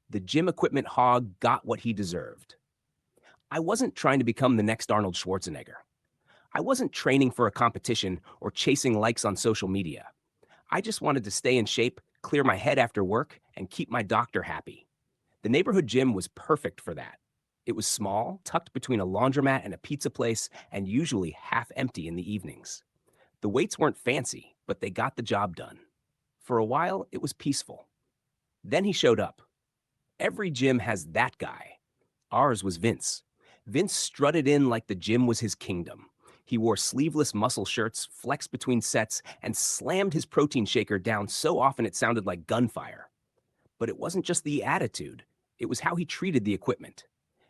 The gym equipment hog got what he deserved. I wasn't trying to become the next Arnold Schwarzenegger. I wasn't training for a competition or chasing likes on social media. I just wanted to stay in shape, clear my head after work, and keep my doctor happy. The neighborhood gym was perfect for that. It was small, tucked between a laundromat and a pizza place, and usually half empty in the evenings. The weights weren't fancy, but they got the job done. For a while, it was peaceful. Then he showed up. Every gym has that guy. Ours was Vince. Vince strutted in like the gym was his kingdom. He wore sleeveless muscle shirts, flexed between sets, and slammed his protein shaker down so often it sounded like gunfire. But it wasn't just the attitude, it was how he treated the equipment.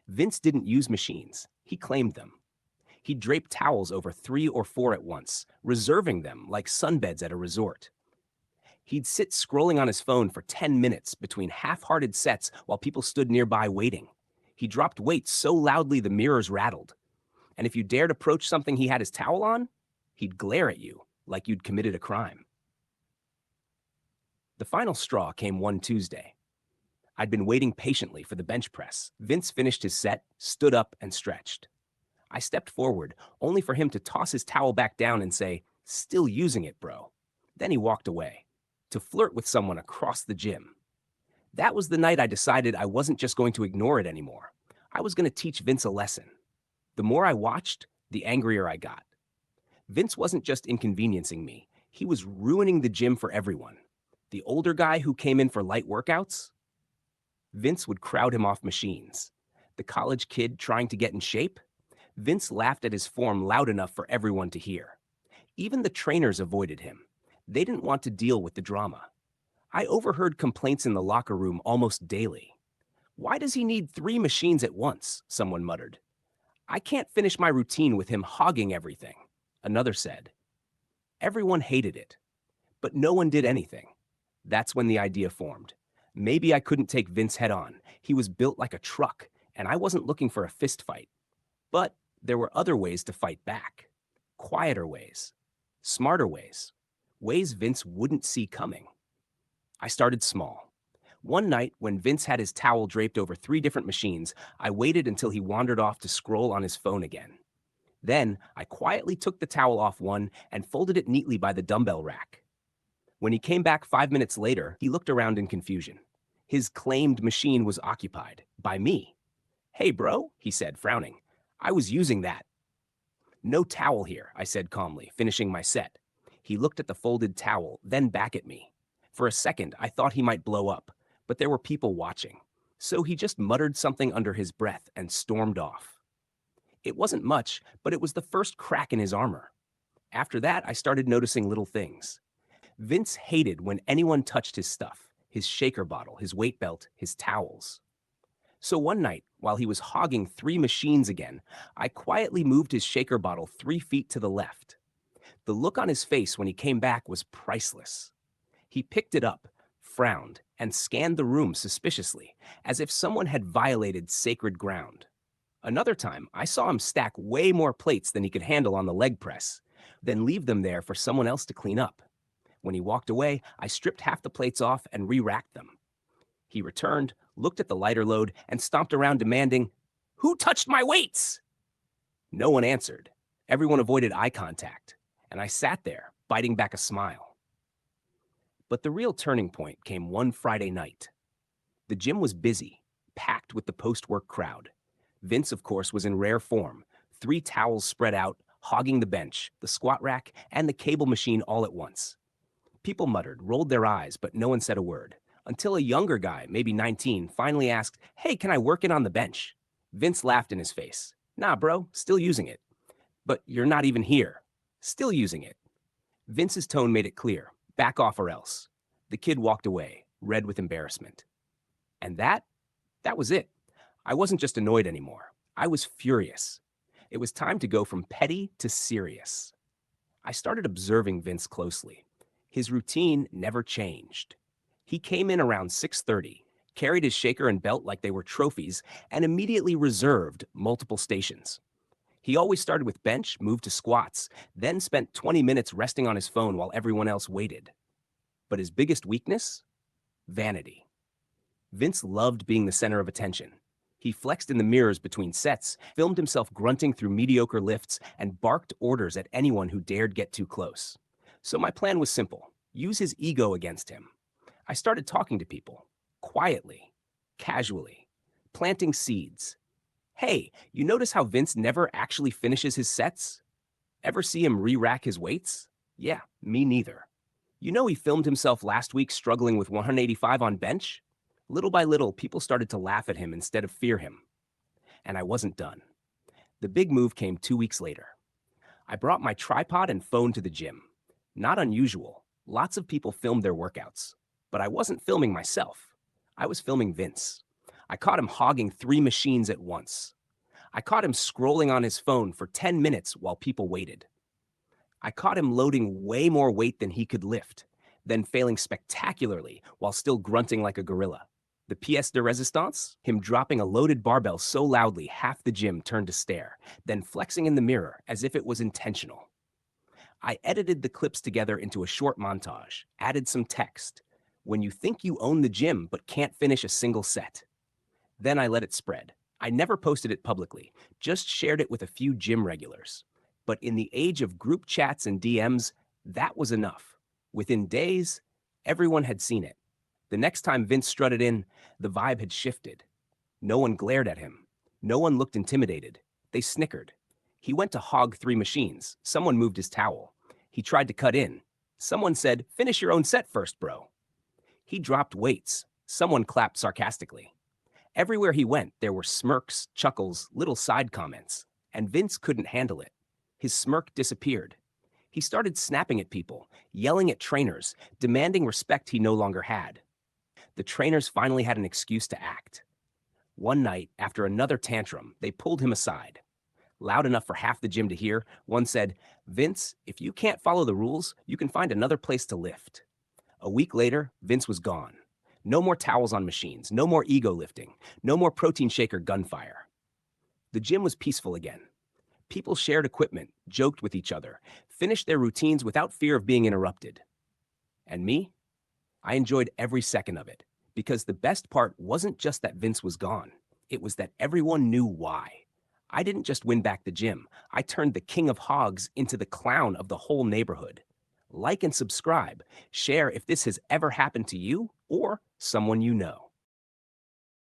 Vince didn't use machines, he claimed them. He draped towels over 3 or 4 at once, reserving them like sunbeds at a resort. He'd sit scrolling on his phone for 10 minutes between half hearted sets while people stood nearby waiting. He dropped weights so loudly the mirrors rattled. And if you dared approach something he had his towel on, he'd glare at you like you'd committed a crime. The final straw came one Tuesday. I'd been waiting patiently for the bench press. Vince finished his set, stood up, and stretched. I stepped forward, only for him to toss his towel back down and say, "Still using it, bro." Then he walked away, to flirt with someone across the gym. That was the night I decided I wasn't just going to ignore it anymore. I was going to teach Vince a lesson. The more I watched, the angrier I got. Vince wasn't just inconveniencing me, he was ruining the gym for everyone. The older guy who came in for light workouts, Vince would crowd him off machines. The college kid trying to get in shape, Vince laughed at his form loud enough for everyone to hear. Even the trainers avoided him. They didn't want to deal with the drama. I overheard complaints in the locker room almost daily. "Why does he need 3 machines at once?" someone muttered. "I can't finish my routine with him hogging everything," another said. Everyone hated it, but no one did anything. That's when the idea formed. Maybe I couldn't take Vince head on. He was built like a truck, and I wasn't looking for a fist fight. But there were other ways to fight back. Quieter ways. Smarter ways. Ways Vince wouldn't see coming. I started small. One night, when Vince had his towel draped over 3 different machines, I waited until he wandered off to scroll on his phone again. Then, I quietly took the towel off one and folded it neatly by the dumbbell rack. When he came back 5 minutes later, he looked around in confusion. His claimed machine was occupied by me. "Hey, bro," he said, frowning. "I was using that." "No towel here," I said calmly, finishing my set. He looked at the folded towel, then back at me. For a second, I thought he might blow up, but there were people watching. So he just muttered something under his breath and stormed off. It wasn't much, but it was the first crack in his armor. After that, I started noticing little things. Vince hated when anyone touched his stuff, his shaker bottle, his weight belt, his towels. So one night, while he was hogging 3 machines again, I quietly moved his shaker bottle 3 feet to the left. The look on his face when he came back was priceless. He picked it up, frowned, and scanned the room suspiciously, as if someone had violated sacred ground. Another time, I saw him stack way more plates than he could handle on the leg press, then leave them there for someone else to clean up. When he walked away, I stripped half the plates off and re-racked them. He returned, looked at the lighter load, and stomped around demanding, "Who touched my weights?" No one answered. Everyone avoided eye contact, and I sat there, biting back a smile. But the real turning point came one Friday night. The gym was busy, packed with the post-work crowd. Vince, of course, was in rare form, 3 towels spread out, hogging the bench, the squat rack, and the cable machine all at once. People muttered, rolled their eyes, but no one said a word, until a younger guy, maybe 19, finally asked, "Hey, can I work in on the bench?" Vince laughed in his face. "Nah, bro, still using it." "But you're not even here." "Still using it." Vince's tone made it clear, back off or else. The kid walked away, red with embarrassment. And that was it. I wasn't just annoyed anymore. I was furious. It was time to go from petty to serious. I started observing Vince closely. His routine never changed. He came in around 6:30, carried his shaker and belt like they were trophies, and immediately reserved multiple stations. He always started with bench, moved to squats, then spent 20 minutes resting on his phone while everyone else waited. But his biggest weakness? Vanity. Vince loved being the center of attention. He flexed in the mirrors between sets, filmed himself grunting through mediocre lifts, and barked orders at anyone who dared get too close. So my plan was simple: use his ego against him. I started talking to people, quietly, casually, planting seeds. Hey, you notice how Vince never actually finishes his sets? Ever see him re-rack his weights? Yeah, me neither. You know he filmed himself last week struggling with 185 on bench? Little by little, people started to laugh at him instead of fear him. And I wasn't done. The big move came 2 weeks later. I brought my tripod and phone to the gym. Not unusual. Lots of people filmed their workouts. But I wasn't filming myself. I was filming Vince. I caught him hogging 3 machines at once. I caught him scrolling on his phone for 10 minutes while people waited. I caught him loading way more weight than he could lift, then failing spectacularly while still grunting like a gorilla. The pièce de résistance? Him dropping a loaded barbell so loudly half the gym turned to stare, then flexing in the mirror as if it was intentional. I edited the clips together into a short montage, added some text. When you think you own the gym but can't finish a single set. Then I let it spread. I never posted it publicly, just shared it with a few gym regulars. But in the age of group chats and DMs, that was enough. Within days, everyone had seen it. The next time Vince strutted in, the vibe had shifted. No one glared at him. No one looked intimidated. They snickered. He went to hog 3 machines. Someone moved his towel. He tried to cut in. Someone said, "Finish your own set first, bro." He dropped weights. Someone clapped sarcastically. Everywhere he went, there were smirks, chuckles, little side comments. And Vince couldn't handle it. His smirk disappeared. He started snapping at people, yelling at trainers, demanding respect he no longer had. The trainers finally had an excuse to act. One night, after another tantrum, they pulled him aside. Loud enough for half the gym to hear, one said, "Vince, if you can't follow the rules, you can find another place to lift." A week later, Vince was gone. No more towels on machines, no more ego lifting, no more protein shaker gunfire. The gym was peaceful again. People shared equipment, joked with each other, finished their routines without fear of being interrupted. And me? I enjoyed every second of it, because the best part wasn't just that Vince was gone. It was that everyone knew why. I didn't just win back the gym. I turned the king of hogs into the clown of the whole neighborhood. Like and subscribe. Share if this has ever happened to you or someone you know.